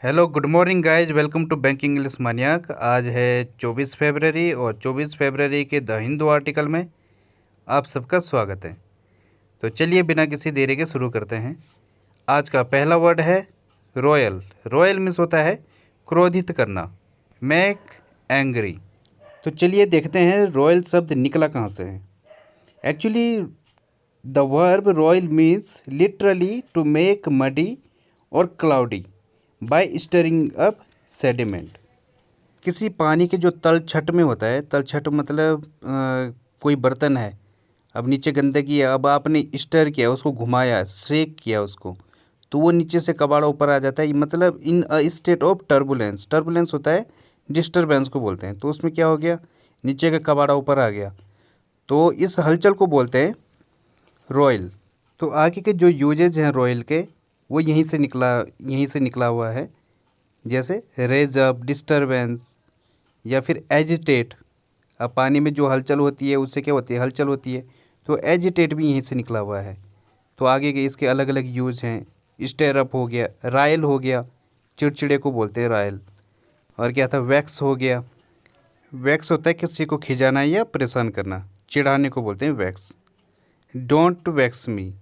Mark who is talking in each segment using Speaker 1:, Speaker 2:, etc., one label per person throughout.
Speaker 1: Hello good morning guys, welcome to banking English maniac. आज है 24 फरवरी और 24 फरवरी के द हिंदू आर्टिकल में आप सबका स्वागत है। तो चलिए बिना किसी देरी के शुरू करते हैं। आज का पहला वर्ड है रॉयल। रॉयल मीन्स होता है क्रोधित करना, मेक एंग्री। तो चलिए देखते हैं रॉयल शब्द निकला कहाँ से है। Actually the verb roil means literally to make muddy और cloudy by stirring up sediment. किसी पानी के जो तल छट में होता है, तल छट मतलब कोई बर्तन है, अब नीचे गंदगी है, अब आपने स्टर किया, उसको घुमाया, शेक किया उसको, तो वो नीचे से कबाड़ा ऊपर आ जाता है। मतलब in a state of turbulence. Turbulence होता है डिस्टर्बेंस को बोलते हैं। तो उसमें क्या हो गया, नीचे का कबाड़ा ऊपर आ गया, तो इस हलचल को बोलते हैं रॉयल। तो आगे के जो यूजेज हैं रॉयल के, वो यहीं से निकला हुआ है। जैसे रेज अप, डिस्टरबेंस, या फिर एजिटेट। अब पानी में जो हलचल होती है उससे क्या होती है, हलचल होती है, तो एजिटेट भी यहीं से निकला हुआ है। तो आगे के इसके अलग अलग यूज हैं। स्टेयर अप हो गया, रायल हो गया, चिड़चिड़े को बोलते हैं रायल। और क्या था, वैक्स हो गया। वैक्स होता है किसी को खिजाना या परेशान करना, चिढ़ाने को बोलते हैं वैक्स। डोंट वैक्स मी,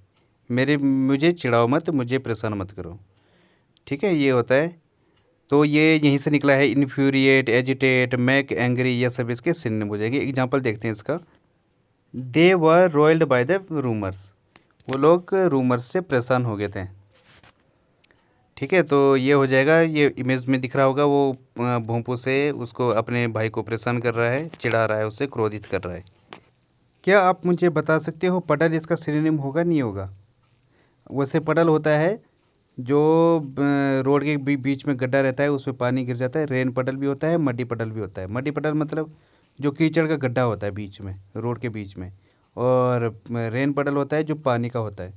Speaker 1: मुझे चिढ़ाओ मत, मुझे परेशान मत करो। ठीक है, ये होता है। तो ये यहीं से निकला है। इन्फ्यूरिएट, एजिटेट, मेक एंग्री, ये सब इसके सिनोनिम हो जाएंगे। एग्जांपल देखते हैं इसका। दे वर रॉयल्ड बाय द रूमर्स, वो लोग रूमर्स से परेशान हो गए थे। ठीक है, तो ये हो जाएगा। ये इमेज में दिख रहा होगा, वो भोंपू से उसको, अपने भाई को परेशान कर रहा है, चिढ़ा रहा है, उससे क्रोधित कर रहा है। क्या आप मुझे बता सकते हो पडल इसका सिनोनिम होगा नहीं होगा? वैसे पडल होता है जो रोड के बीच में गड्ढा रहता है, उसमें पानी गिर जाता है। रेन पडल भी होता है, मड्डी पडल भी होता है। मड्डी पडल मतलब जो कीचड़ का गड्ढा होता है बीच में, रोड के बीच में। और रेन पडल होता है जो पानी का होता है।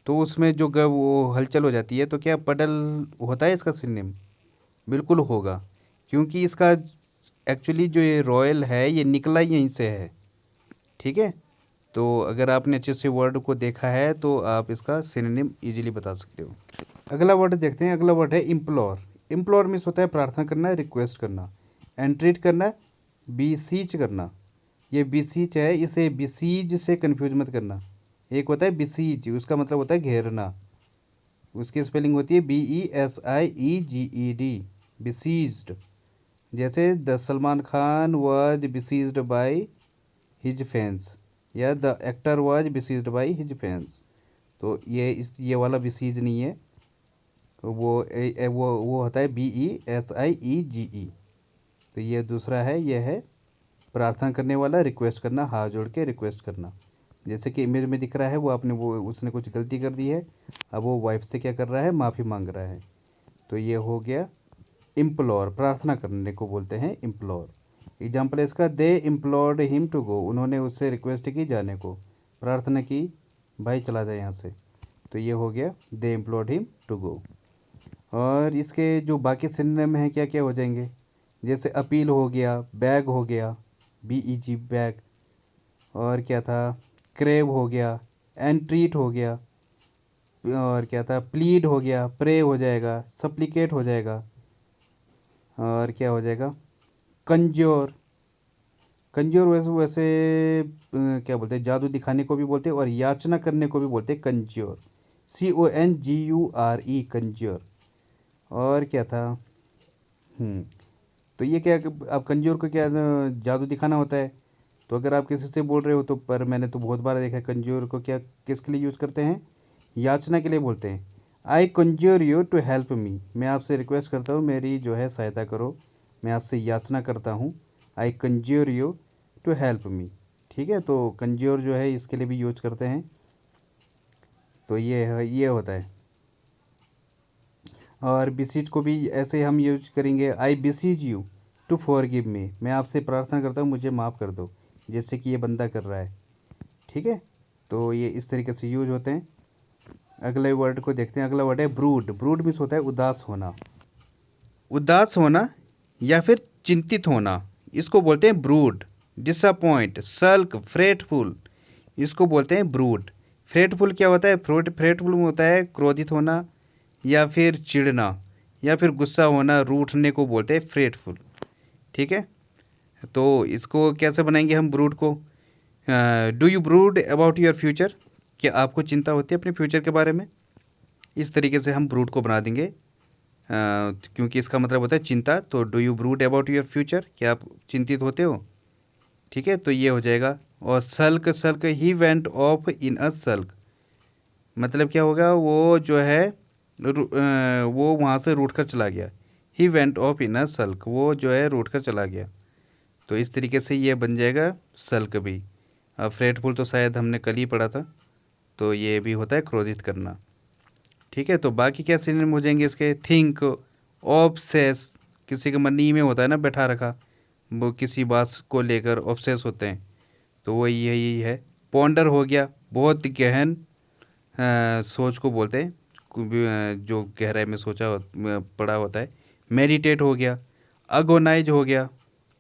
Speaker 1: तो उसमें जो वो हलचल हो जाती है, तो क्या पडल होता है इसका सिनोनिम? बिल्कुल होगा, क्योंकि इसका एक्चुअली जो ये रॉयल है ये निकला यहीं से है। ठीक है, तो अगर आपने अच्छे से वर्ड को देखा है तो आप इसका सिनोनिम इजीली बता सकते हो। अगला वर्ड देखते हैं। अगला वर्ड है इम्प्लोर। इम्प्लोर मीन्स होता है प्रार्थना करना, रिक्वेस्ट करना, एंट्रीट करना, बीसीच करना। ये बीसीच है, इसे बिसीज से कंफ्यूज मत करना। एक होता है बिसीज, उसका मतलब होता है घेरना, उसकी स्पेलिंग होती है BESIEGED, बिसीज्ड। जैसे the Salman Khan was besieged by his fans, या the actor was besieged by his fans. तो ये वाला बिसीज नहीं है, वो होता है BESIEGE। तो ये दूसरा है, ये है प्रार्थना करने वाला, रिक्वेस्ट करना, हाथ जोड़ के रिक्वेस्ट करना। जैसे कि इमेज में दिख रहा है, वो उसने कुछ गलती कर दी है, अब वो वाइफ से क्या कर रहा है, माफ़ी मांग रहा है। तो ये हो गया इम्प्लोर, प्रार्थना करने को बोलते हैं इम्प्लोर। एग्जाम्पल है इसका, दे इम्प्लोर्ड हिम टू गो, उन्होंने उससे रिक्वेस्ट की जाने को, प्रार्थना की, भाई चला जाए यहाँ से। तो ये हो गया दे इम्प्लोर्ड हिम टू गो। और इसके जो बाकी सिनोनिम हैं क्या क्या हो जाएंगे, जैसे अपील हो गया, बैग हो गया, BEG बैग। और क्या था, क्रेव हो गया, एंट्रीट हो गया, और क्या था, प्लीड हो गया, प्रे हो जाएगा, सप्लिकेट हो जाएगा, और क्या हो जाएगा, कंज्योर। कंज्योर वैसे वैसे क्या बोलते हैं, जादू दिखाने को भी बोलते हैं, और याचना करने को भी बोलते हैं कंज्योर, CONGURE, कंज्योर। और क्या था, तो ये क्या, आप कंज्योर को क्या जादू दिखाना होता है। तो अगर आप किसी से बोल रहे हो तो, पर मैंने तो बहुत बार देखा है कंज्योर को क्या किसके लिए यूज़ करते हैं, याचना के लिए बोलते हैं। आई कंज्योर यू टू हेल्प मी, मैं आपसे रिक्वेस्ट करता हूँ, मेरी जो है सहायता करो, मैं आपसे याचना करता हूँ। आई कंज्योर यू टू हेल्प मी। ठीक है, तो कंज्योर जो है इसके लिए भी यूज करते हैं। तो ये होता है। और बिसीज को भी ऐसे हम यूज करेंगे, आई बिसीज यू टू फॉरगिव मी, मैं आपसे प्रार्थना करता हूँ, मुझे माफ़ कर दो, जैसे कि ये बंदा कर रहा है। ठीक है, तो ये इस तरीके से यूज होते हैं। अगले वर्ड को देखते हैं। अगला वर्ड है ब्रूड। ब्रूड मीन्स होता है उदास होना। उदास होना या फिर चिंतित होना, इसको बोलते हैं ब्रूड। डिसअपॉइंट, सल्क, फ्रेटफुल, इसको बोलते हैं ब्रूड। फ्रेटफुल क्या होता है, फ्रेटफुल में होता है क्रोधित होना या फिर चिढ़ना या फिर गुस्सा होना, रूठने को बोलते हैं फ्रेटफुल। ठीक है, तो इसको कैसे बनाएंगे हम ब्रूड को? Do you brood about your future? क्या आपको चिंता होती है अपने फ्यूचर के बारे में? इस तरीके से हम ब्रूड को बना देंगे, क्योंकि इसका मतलब होता है चिंता। तो do you brood about your future? क्या आप चिंतित होते हो? ठीक है, तो ये हो जाएगा। और सल्क, सल्क ही वेंट ऑफ इन अ सल्क, मतलब क्या होगा? वो जो है वो वहाँ से रूठ कर चला गया। ही वेंट ऑफ इन अ सल्क, वो जो है रूठ कर चला गया। तो इस तरीके से ये बन जाएगा सल्क भी। अब फ्रेटफुल तो शायद हमने कल ही पढ़ा था, तो ये भी होता है क्रोधित करना। ठीक है, तो बाकी क्या सिनोनिम हो जाएंगे इसके? थिंक, ऑब्सेस, किसी के मन में होता है ना बैठा रखा, वो किसी बात को लेकर ऑब्सेस होते हैं, तो वो यही है। पॉन्डर हो गया, बहुत गहन सोच को बोलते हैं, जो गहराई में सोचा पड़ा होता है। मेडिटेट हो गया। अगोनाइज हो गया।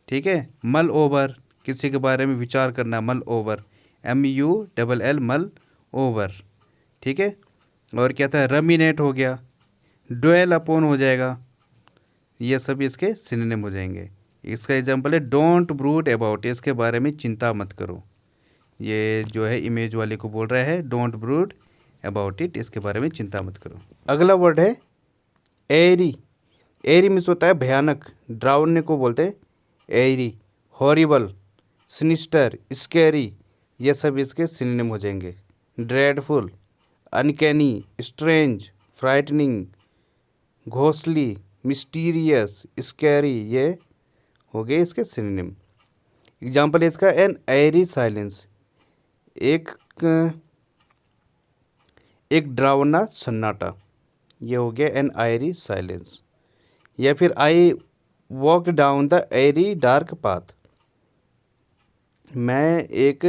Speaker 1: ठीक है, मल ओवर, किसी के बारे में विचार करना, मल ओवर, MULL, मल ओवर। ठीक है, और क्या था? रमिनेट हो गया। ड्वेल अपॉन हो जाएगा। ये सब इसके सिनोनिम हो जाएंगे। इसका एग्जांपल है डोंट ब्रूड अबाउट, इसके बारे में चिंता मत करो। ये जो है इमेज वाले को बोल रहा है डोंट ब्रूड अबाउट इट, इसके बारे में चिंता मत करो। अगला वर्ड है एरी। एरी मीन्स होता है भयानक, ड्राउनने को बोलते हैं एरी। हॉरिबल, सिनिस्टर, स्कैरी, ये सब इसके सिनोनिम हो जाएंगे। Dreadful, uncanny, strange, frightening, ghostly, mysterious, scary, ये हो गए इसके सिनोनिम। एग्जाम्पल है इसका एन एरी साइलेंस, एक डरावना सन्नाटा, ये हो गया एन एरी साइलेंस। या फिर I walk down the eerie dark path, मैं एक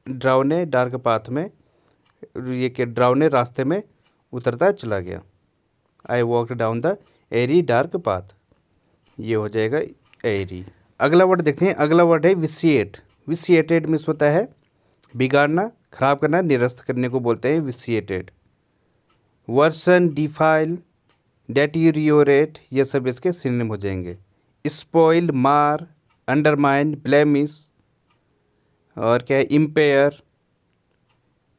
Speaker 1: डरावने डार्क पाथ में, ये के डरावने रास्ते में उतरता चला गया। I walk down the eerie dark path, ये हो जाएगा एरी। अगला वर्ड देखते हैं। अगला वर्ड है विसिएट। विसिएटेड मीन्स होता है बिगाड़ना, खराब करना, निरस्त करने को बोलते हैं विसिएटेड। वर्सन, डिफाइल, डेटीरियोरेट, ये सब इसके सिनोनिम हो जाएंगे। स्पॉइल, मार, अंडरमाइन, ब्लेमिश, और क्या है? इम्पेयर,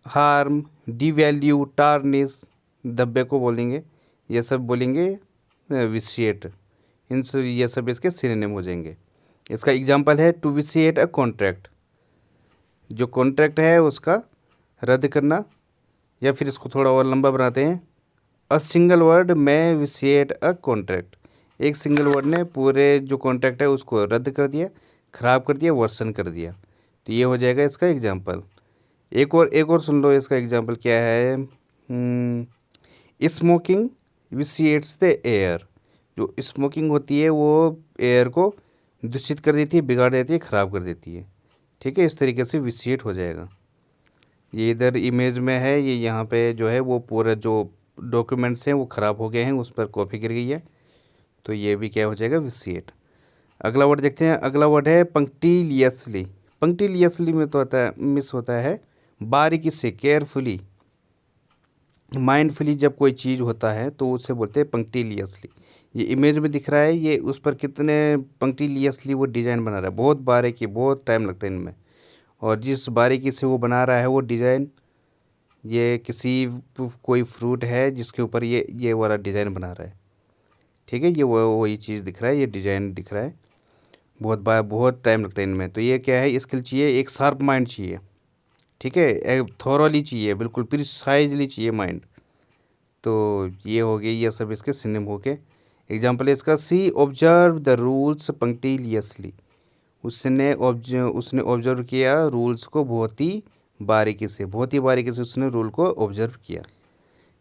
Speaker 1: हार्म, डिवैल्यू, टार्निश, दब्बे को बोलेंगे, ये सब बोलेंगे विसिएट। ये सब इसके सिनोनिम हो जाएंगे। इसका एग्जांपल है टू विसिएट अ कॉन्ट्रैक्ट, जो कॉन्ट्रैक्ट है उसका रद्द करना। या फिर इसको थोड़ा और लंबा बनाते हैं। अ सिंगल वर्ड में विसिएट अ कॉन्ट्रैक्ट, एक सिंगल वर्ड ने पूरे जो कॉन्ट्रैक्ट है उसको रद्द कर दिया, ख़राब कर दिया, वर्सन कर दिया। तो ये हो जाएगा इसका एग्जांपल। एक और सुन लो, इसका एग्जांपल क्या है? स्मोकिंग विसिएट्स द एयर, जो स्मोकिंग होती है वो एयर को दूषित कर देती है, बिगाड़ देती है, ख़राब कर देती है। ठीक है, इस तरीके से विसिएट हो जाएगा। ये इधर इमेज में है, ये यहाँ पे जो है वो पूरा जो डॉक्यूमेंट्स हैं वो ख़राब हो गए हैं, उस पर कॉपी गिर गई है, तो ये भी क्या हो जाएगा? विसिएट। अगला वर्ड देखते हैं। अगला वर्ड है पंक्टिलियसली। पंक्टिलियसली में तो होता है, मिस होता है बारीकी से, केयरफुली, माइंडफुली जब कोई चीज़ होता है तो उसे बोलते हैं पंक्टिलियसली। ये इमेज में दिख रहा है, ये उस पर कितने पंक्टिलियसली वो डिज़ाइन बना रहा है, बहुत बारीकी, बहुत टाइम लगता है इनमें। और जिस बारीकी से वो बना रहा है वो डिज़ाइन, ये किसी कोई फ्रूट है जिसके ऊपर ये वाला डिज़ाइन बना रहा है। ठीक है, ये वही चीज़ दिख रहा है, ये डिज़ाइन दिख रहा है, बहुत टाइम लगता है इनमें। तो ये क्या है? स्किल चाहिए, एक शार्प माइंड चाहिए। ठीक है, एक थॉरोली चाहिए, बिल्कुल प्रिसाइजली चाहिए माइंड। तो ये हो गई, ये सब इसके सिनोनिम हो गए। एग्जाम्पल है इसका सी ऑब्जर्व द रूल्स पंक्टिलियसली, उसने ऑब्जर्व किया रूल्स को बहुत ही बारीकी से, उसने रूल को ऑब्जर्व किया।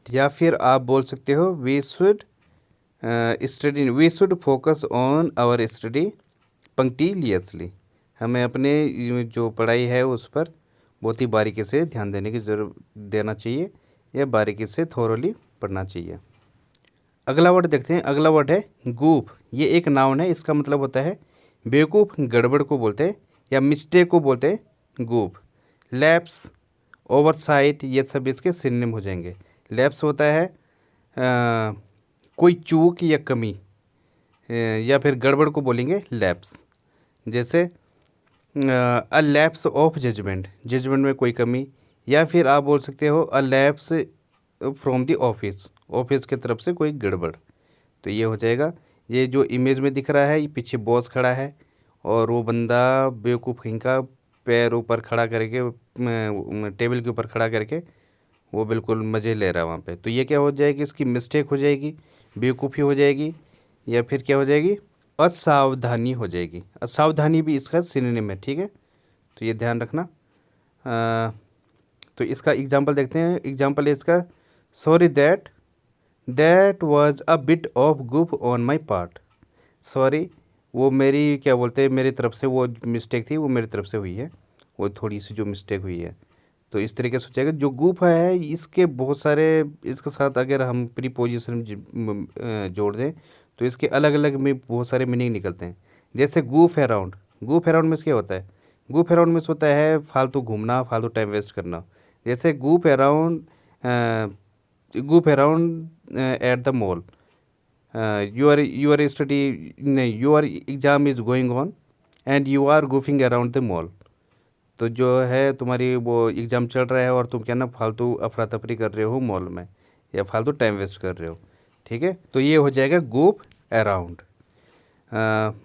Speaker 1: या फिर आप बोल सकते हो we should focus on our study punctiliously, हमें अपने जो पढ़ाई है उस पर बहुत ही बारीकी से ध्यान देना चाहिए, या बारीकी से थोरोली पढ़ना चाहिए। अगला वर्ड देखते हैं। अगला वर्ड है गूफ। ये एक नाउन है, इसका मतलब होता है बेवकूफ़, गड़बड़ को बोलते हैं, या मिस्टेक को बोलते हैं गूफ। लैप्स, ओवरसाइट, ये सब इसके सिनोनिम हो जाएंगे। लैप्स होता है कोई चूक या कमी या फिर गड़बड़ को बोलेंगे लैप्स। जैसे a lapse of judgement, judgement में कोई कमी, या फिर आप बोल सकते हो a lapse from the office, office की तरफ से कोई गड़बड़। तो ये हो जाएगा। ये जो इमेज में दिख रहा है, ये पीछे बॉस खड़ा है और वो बंदा बेवकूफ़ कहीं का पैर ऊपर खड़ा करके टेबल के ऊपर खड़ा करके वो बिल्कुल मज़े ले रहा है वहाँ पे। तो ये क्या हो जाएगी, इसकी मिस्टेक हो जाएगी, बेवकूफ़ी हो जाएगी, या फिर क्या हो जाएगी, असावधानी हो जाएगी। असावधानी भी इसका सिनोनिम है, ठीक है। तो ये ध्यान रखना। तो इसका एग्जांपल देखते हैं। एग्जांपल है इसका, sorry that was a bit of goof on my part. Sorry, वो मेरी क्या बोलते हैं, मेरी तरफ से वो मिस्टेक थी, वो मेरी तरफ से हुई है, वो थोड़ी सी जो मिस्टेक हुई है। तो इस तरीके से हो जाएगा। जो गूफ है इसके बहुत सारे, इसके साथ अगर हम प्रीपोजिशन जोड़ दें तो इसके अलग अलग में बहुत सारे मीनिंग निकलते हैं। जैसे गूफ अराउंड, गूफ अराउंड में क्या होता है, गूफ अराउंड में होता है फालतू घूमना, फालतू टाइम वेस्ट करना। जैसे goof around at the mall, your study नहीं, your exam is going on and you are goofing around the mall. तो जो है तुम्हारी वो एग्ज़ाम चल रहा है और तुम क्या ना फालतू अफरा तफरी कर रहे हो मॉल में, या फालतू टाइम वेस्ट कर रहे हो, ठीक है। तो ये हो जाएगा गूफ अराउंड।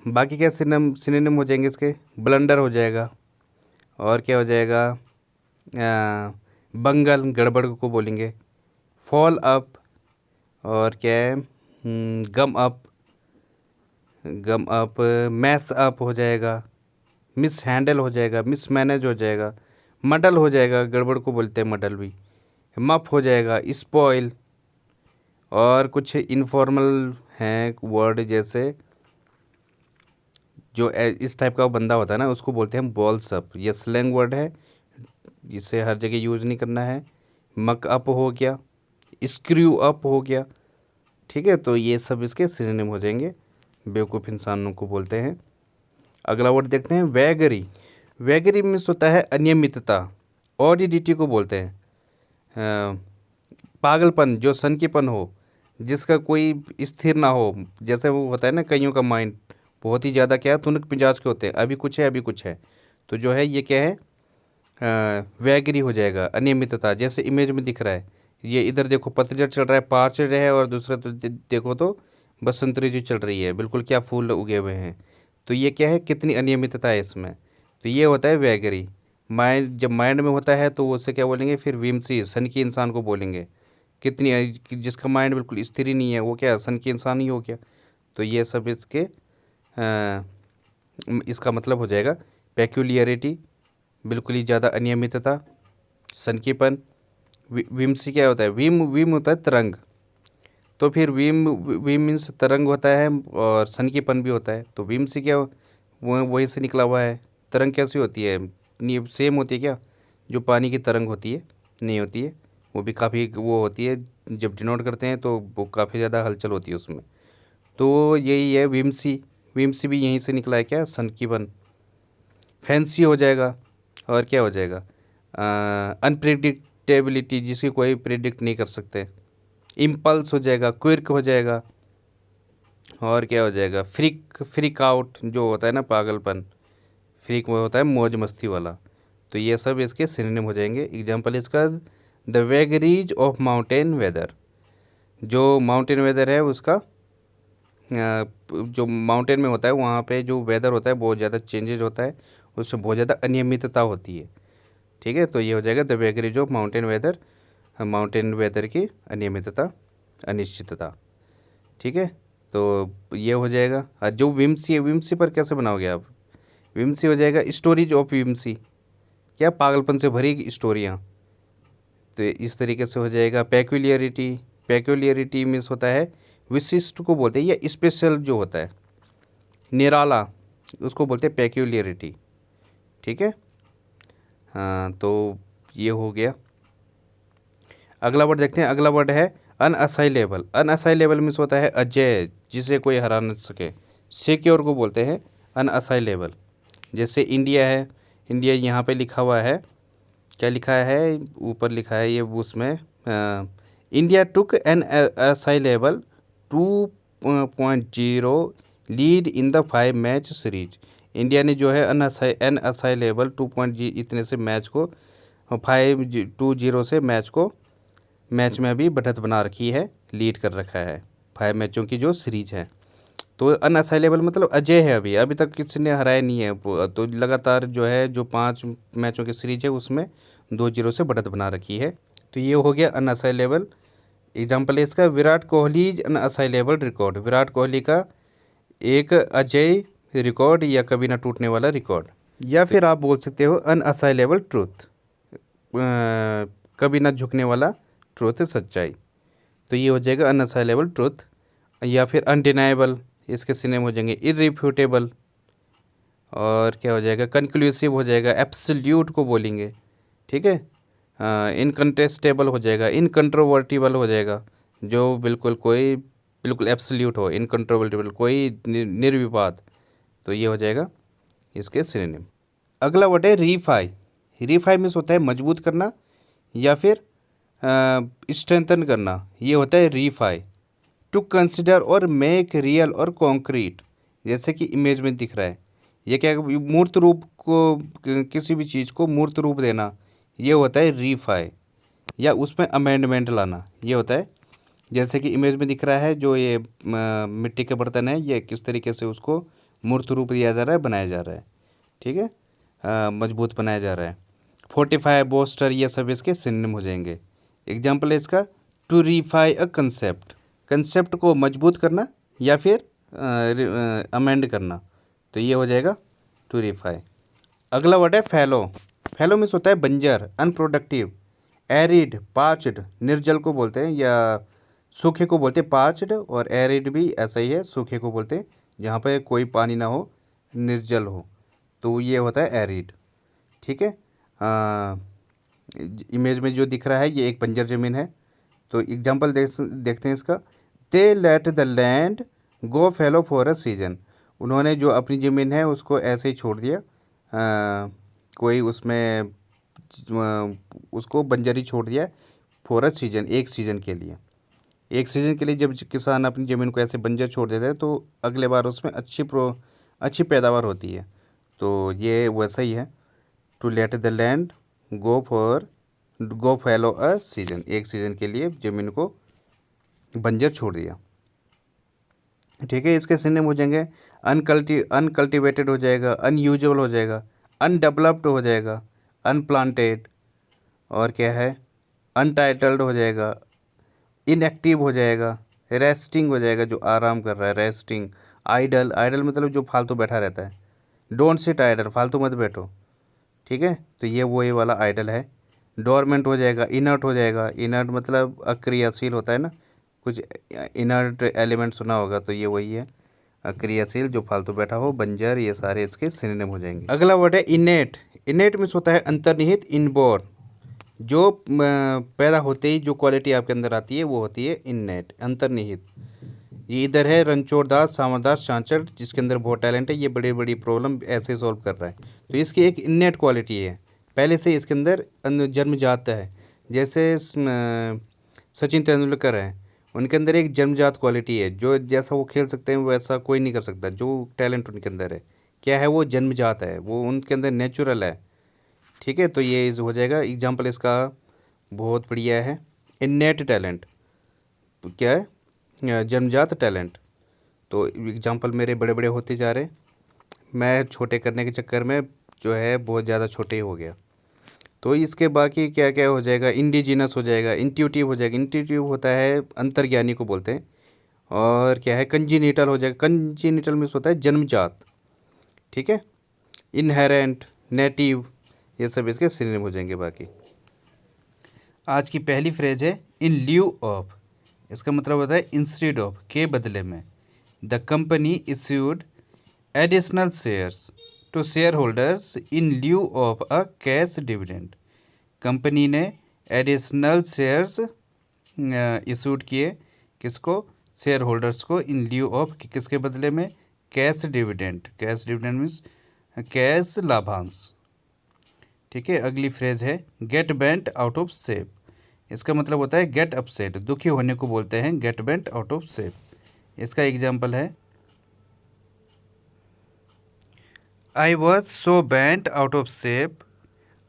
Speaker 1: बाकी क्या सिनोनिम हो जाएंगे इसके, ब्लंडर हो जाएगा, और क्या हो जाएगा, बंगल गड़बड़ को बोलेंगे, फॉल अप, और क्या है, गम अप, मैस अप हो जाएगा, मिस हैंडल हो जाएगा, मिस मैनेज हो जाएगा, मडल हो जाएगा, गड़बड़ को बोलते हैं मडल भी, मफ हो जाएगा, स्पॉइल। और कुछ इनफॉर्मल हैं वर्ड, जैसे जो इस टाइप का बंदा होता है ना, उसको बोलते हैं बॉल्स अप। ये स्लैंग वर्ड है, इसे हर जगह यूज़ नहीं करना है। मक अप हो गया, स्क्रू अप हो गया, ठीक है। तो ये सब इसके सिनोनिम हो जाएंगे, बेवकूफ़ इंसानों को बोलते हैं। अगला वर्ड देखते हैं, वैगरी। वैगरी मीन्स होता है अनियमितता, ऑडिडिटी को बोलते हैं। पागलपन, जो सनकीपन हो, जिसका कोई स्थिर ना हो। जैसे वो होता है ना, कईयों का माइंड बहुत ही ज़्यादा क्या है, तुनक मिजाज के होते हैं, अभी कुछ है अभी कुछ है। तो जो है ये क्या है, वैगरी हो जाएगा, अनियमितता। जैसे इमेज में दिख रहा है, ये इधर देखो पतझड़ चल रहा है, पहाड़ चल रहे हैं, और दूसरा तो देखो तो बसंत ऋतु चल रही है, बिल्कुल क्या फूल उगे हुए हैं। तो ये क्या है, कितनी अनियमितता है इसमें। तो ये होता है वैगरी। माइंड, जब माइंड में होता है तो उससे क्या बोलेंगे, फिर विमसी, सन की इंसान को बोलेंगे। जिसका माइंड बिल्कुल स्थिर ही नहीं है, वो क्या सन की इंसान ही हो गया। तो ये सब इसके इसका मतलब हो जाएगा पेक्यूलियरिटी, बिल्कुल ही ज़्यादा अनियमितता, सनकीपन। विमसी क्या होता है, विम होता है तरंग। तो फिर विम मीन्स तरंग होता है, और सनकीपन भी होता है। तो विम से क्या, वो वही से निकला हुआ है। तरंग कैसी होती है, नहीं सेम होती है क्या, जो पानी की तरंग होती है, नहीं होती है, वो भी काफ़ी वो होती है, जब डिनोट करते हैं तो वो काफ़ी ज़्यादा हलचल होती है उसमें। तो यही है विमसी, विमसी भी यहीं से निकला है क्या, सनकीपन। फैंसी हो जाएगा, और क्या हो जाएगा, अनप्रिडिक्टेबिलिटी, जिसकी कोई प्रिडिक्ट नहीं कर सकते। इम्पल्स हो जाएगा, क्विर्क हो जाएगा, और क्या हो जाएगा, फ्रिक आउट, जो होता है ना पागलपन। फ्रिक वो होता है मौज मस्ती वाला। तो ये सब इसके सिनोनिम हो जाएंगे। एग्जांपल इसका, the vagaries of mountain weather. जो माउंटेन वेदर है उसका, जो माउंटेन में होता है वहाँ पे जो वेदर होता है बहुत ज़्यादा चेंजेज होता है, उसमें बहुत ज़्यादा अनियमितता होती है, ठीक है। तो ये हो जाएगा the vagaries of mountain weather, mountain weather की अनियमितता, अनिश्चितता, ठीक है। तो ये हो जाएगा। और जो विमसी है, विमसी पर कैसे बनाओगे आप, विमसी हो जाएगा स्टोरीज ऑफ विमसी, क्या पागलपन से भरी स्टोरियाँ। तो इस तरीके से हो जाएगा। पेक्यूलियरिटी, पेक्यूलियरिटी मीन्स होता है विशिष्ट को बोलते हैं, या स्पेशल जो होता है, निराला, उसको बोलते हैं पेक्यूलियरिटी, ठीक है। हाँ, तो ये हो गया। अगला वर्ड देखते हैं। अगला वर्ड है अनअसाइलेबल। अनअसाइलेबल मीन्स होता है अजय, जिसे कोई हरा न सके। सिक्योर को बोलते हैं अनअसाइलेबल। जैसे इंडिया है, इंडिया यहाँ पे लिखा हुआ है, क्या लिखा है, ऊपर लिखा है ये उसमें, India took an assailable 2.0 lead in the 5 match series. India ने जो है अनअसाइलेबल 2.0 इतने से मैच को 5-2-0 से मैच में अभी बढ़त बना रखी है, लीड कर रखा है 5 मैचों की जो सीरीज है। तो अनअसाइलेबल मतलब अजय है, अभी तक किसी ने हराया नहीं है। तो लगातार जो है जो 5 मैचों की सीरीज है उसमें 2-0 से बढ़त बना रखी है। तो ये हो गया अनअसाइलेबल। एग्जाम्पल है इसका विराट कोहली अनअसाइलेबल रिकॉर्ड, विराट कोहली का एक अजय रिकॉर्ड या कभी ना टूटने वाला रिकॉर्ड। या फिर आप बोल सकते हो अनअसाइलेबल ट्रूथ, कभी ना झुकने वाला ट्रूथ, सच्चाई। तो ये हो जाएगा अनअसाइलेबल ट्रूथ। या फिर अनडिनाइबल, इसके सिनोनिम हो जाएंगे इररिफ्यूटेबल, और क्या हो जाएगा कंक्लूसिव हो जाएगा, एब्सोल्यूट को बोलेंगे, ठीक है। इनकंटेस्टेबल हो जाएगा, इनकंट्रोवर्टिबल हो जाएगा, जो बिल्कुल एब्सोल्यूट हो, इनकंट्रोवर्टिबल कोई निर्विवाद। तो ये हो जाएगा इसके सिनोनिम। अगला वर्ड है रीफाई। रीफाई मीन्स होता है मजबूत करना या फिर स्ट्रेंथन करना, ये होता है रीफाई। टू कंसिडर और मेक रियल और कॉन्क्रीट, जैसे कि इमेज में दिख रहा है, ये क्या मूर्त रूप को, किसी भी चीज़ को मूर्त रूप देना, ये होता है रीफाई। या उसमें अमेंडमेंट लाना, ये होता है। जैसे कि इमेज में दिख रहा है जो ये मिट्टी के बर्तन है, ये किस तरीके से उसको मूर्त रूप दिया जा रहा है, बनाया जा रहा है, ठीक है, मजबूत बनाया जा रहा है। फोर्टिफाई, बोस्टर, ये सब इसके सिनोनिम हो जाएंगे। एग्जाम्पल है इसका टू रीफाई अ कंसेप्ट, कंसेप्ट को मजबूत करना या फिर अमेंड करना। तो ये हो जाएगा टू रीफाई। अगला वर्ड है फैलो। फैलो मीन्स होता है बंजर, अनप्रोडक्टिव, एरिड, पार्च्ड, निर्जल को बोलते हैं, या सूखे को बोलते हैं पार्च्ड, और एरिड भी ऐसा ही है, सूखे को बोलते हैं जहाँ पे कोई पानी ना हो, निर्जल हो। तो ये होता है एरिड, ठीक है। इमेज में जो दिख रहा है ये एक बंजर ज़मीन है। तो एग्जाम्पल देखते हैं इसका। They let the land go fallow for a season, उन्होंने जो अपनी ज़मीन है उसको ऐसे ही छोड़ दिया, कोई उसमें उसको बंजर ही छोड़ दिया फॉर अ सीजन, एक सीज़न के लिए। एक सीज़न के लिए जब किसान अपनी ज़मीन को ऐसे बंजर छोड़ देता है तो अगले बार उसमें अच्छी पैदावार होती है। तो ये वैसा ही है, to let the land go fallow a season, एक सीज़न के लिए ज़मीन को बंजर छोड़ दिया, ठीक है। इसके सिनोनिम हो जाएंगे अनकल्टिवेटेड हो जाएगा, अनयूजुअल हो जाएगा, अनडेवलप्ड हो जाएगा, अनप्लांटेड, और क्या है अनटाइटल्ड हो जाएगा, इनएक्टिव हो जाएगा, रेस्टिंग हो जाएगा, जो आराम कर रहा है, रेस्टिंग। आइडल, आइडल मतलब जो फालतू बैठा रहता है, डोंट सिट आइडल, फालतू मत बैठो, ठीक है। तो ये वही वाला आइडल है। डोरमेंट हो जाएगा, इनर्ट हो जाएगा, इनर्ट मतलब अक्रियाशील होता है ना, कुछ इनर्ट एलिमेंट सुना होगा, तो ये वही है अक्रियाशील, जो फालतू बैठा हो, बंजर, ये सारे इसके सिनोनिम हो जाएंगे। अगला वर्ड है इनेट। इनेट मीन्स होता है अंतर्निहित, इनबोर्न, जो पैदा होते ही जो क्वालिटी आपके अंदर आती है वो होती है इननेट, अंतर्निहित। ये इधर है रणछोड़ दास, सामरदास, चांचड़, जिसके अंदर बहुत टैलेंट है, ये बड़ी बड़ी प्रॉब्लम ऐसे सॉल्व कर रहा है। तो इसकी एक इननेट क्वालिटी है, पहले से इसके अंदर जन्मजात है। जैसे सचिन तेंदुलकर हैं, उनके अंदर एक जन्मजात क्वालिटी है, जो जैसा वो खेल सकते हैं वैसा कोई नहीं कर सकता, जो टैलेंट उनके अंदर है, क्या है वो जन्मजात है, वो उनके अंदर नेचुरल है, ठीक है। तो ये हो जाएगा। एग्जाम्पल इसका बहुत बढ़िया है, इन्नेट टैलेंट, क्या है जन्मजात टैलेंट। तो एग्जाम्पल मेरे बड़े बड़े होते जा रहे, मैं छोटे करने के चक्कर में जो है बहुत ज़्यादा छोटे हो गया। तो इसके बाकी क्या क्या हो जाएगा, इंडिजिनस हो जाएगा, इंट्यूटिव हो जाएगा, इंट्यूटिव होता है अंतर्ज्ञानी को बोलते हैं, और क्या है कंजीनिटल हो जाएगा, कंजीनिटल मीन्स होता है जन्मजात, ठीक है। इनहेरेंट, नेटिव, ये सब इसके सिनोनिम हो जाएंगे। बाकी आज की पहली फ्रेज है इन ल्यू ऑफ, इसका मतलब होता है इंस्टेड ऑफ, के बदले में। The company issued additional shares to shareholders in lieu of a cash dividend, company ने एडिशनल शेयर्स इशूड किए, किसको, शेयर होल्डर्स को, इन ल्यू ऑफ, किसके बदले में, cash dividend. Cash dividend means cash लाभांश, ठीक है। अगली फ्रेज है get bent out of shape, इसका मतलब होता है गेट अपसेट, दुखी होने को बोलते हैं get bent out of shape. इसका एग्जाम्पल है I was so bent out of shape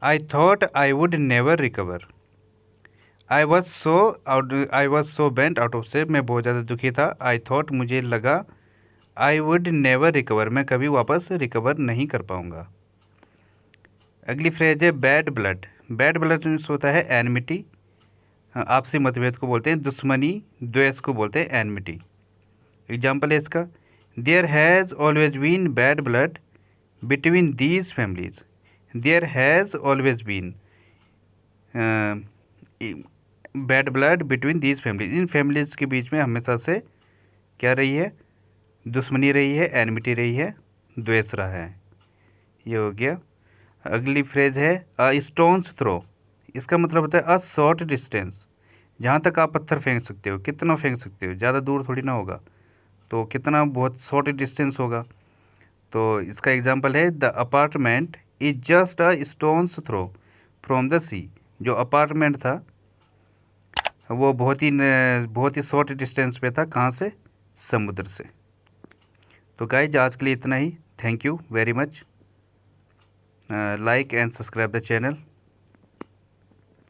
Speaker 1: I thought I would never recover. I was so bent out of shape, मैं बहुत ज़्यादा दुखी था। आई थॉट, मुझे लगा, आई वुड नेवर रिकवर, मैं कभी वापस रिकवर नहीं कर पाऊँगा। अगली फ्रेज है bad blood. Bad blood means होता है एनमिटी, आपसी मतभेद को बोलते हैं दुश्मनी, द्वेष को बोलते हैं एनमिटी। एग्जाम्पल है इसका, there has always been bad blood between these families. There has always been bad blood between these families, इन फैमिलीज के बीच में हमेशा से क्या रही है, दुश्मनी रही है, एनमिटी रही है, द्वेष रहा है। ये हो गया। अगली फ्रेज है अ स्टोन्स थ्रो। इसका मतलब होता है अ शॉर्ट डिस्टेंस, जहाँ तक आप पत्थर फेंक सकते हो, कितना फेंक सकते हो, ज़्यादा दूर थोड़ी ना होगा, तो कितना बहुत शॉर्ट डिस्टेंस होगा। तो इसका एग्जांपल है the apartment is just a stone's throw from the sea. जो अपार्टमेंट था वो बहुत ही शॉर्ट डिस्टेंस पे था, कहाँ से, समुद्र से। तो गाइज आज के लिए इतना ही। Thank you very much. Like and subscribe the channel.